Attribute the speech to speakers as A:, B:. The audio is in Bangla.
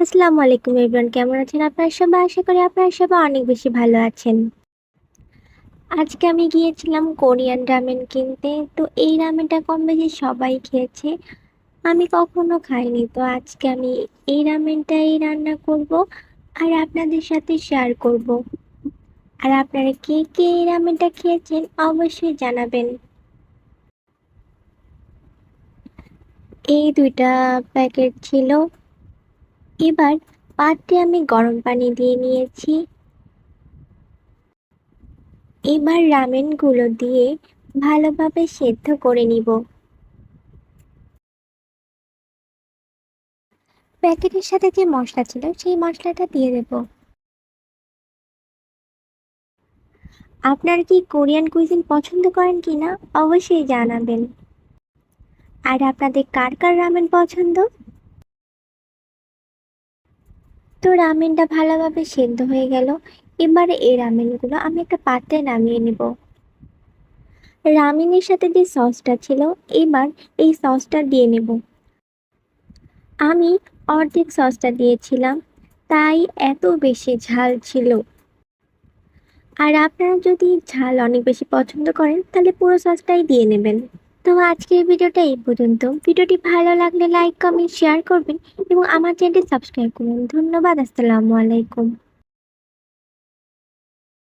A: আসসালামু আলাইকুম এভরিওয়ান, কেমন আছেন আপনারা সবাই? আশা করি আপনারা সবাই অনেক বেশি ভালো আছেন। আজকে আমি গিয়েছিলাম কোরিয়ান রামেন কিনতে। তো এই রামেনটা কম বেশি সবাই খেয়েছে, আমি কখনো খাইনি। তো আজকে আমি এই রামেনটাই রান্না করব আর আপনাদের সাথে শেয়ার করব। আর আপনারা কে কে এই রামেনটা খেয়েছেন অবশ্যই জানাবেন। এই দুইটা প্যাকেট ছিল। এবার পাত্রে আমি গরম পানি দিয়ে নিয়েছি। এবার রামেনগুলো দিয়ে ভালোভাবে সেদ্ধ করে নিব। প্যাকেটের সাথে যে মশলা ছিল সেই মশলাটা দিয়ে দেব। আপনারা কি কোরিয়ান কুইজিন পছন্দ করেন কিনা অবশ্যই জানাবেন। আর আপনাদের কার কার রামেন পছন্দ? তো রামেনটা ভালোভাবে সেদ্ধ হয়ে গেল। এবারে এই রামেনগুলো আমি একটা পাত্রে নামিয়ে নিব। রামেনের সাথে যে সসটা ছিল, এবার এই সসটা দিয়ে নেব। আমি অর্ধেক সসটা দিয়েছিলাম, তাই এত বেশি ঝাল ছিল। আর আপনারা যদি ঝাল অনেক বেশি পছন্দ করেন তাহলে পুরো সসটাই দিয়ে নেবেন। তো আজকের ভিডিওটা এই পর্যন্ত। ভিডিওটি ভালো লাগলে লাইক কমেন্ট শেয়ার করবেন এবং আমার চ্যানেলটি সাবস্ক্রাইব করুন। ধন্যবাদ। আসসালামু আলাইকুম।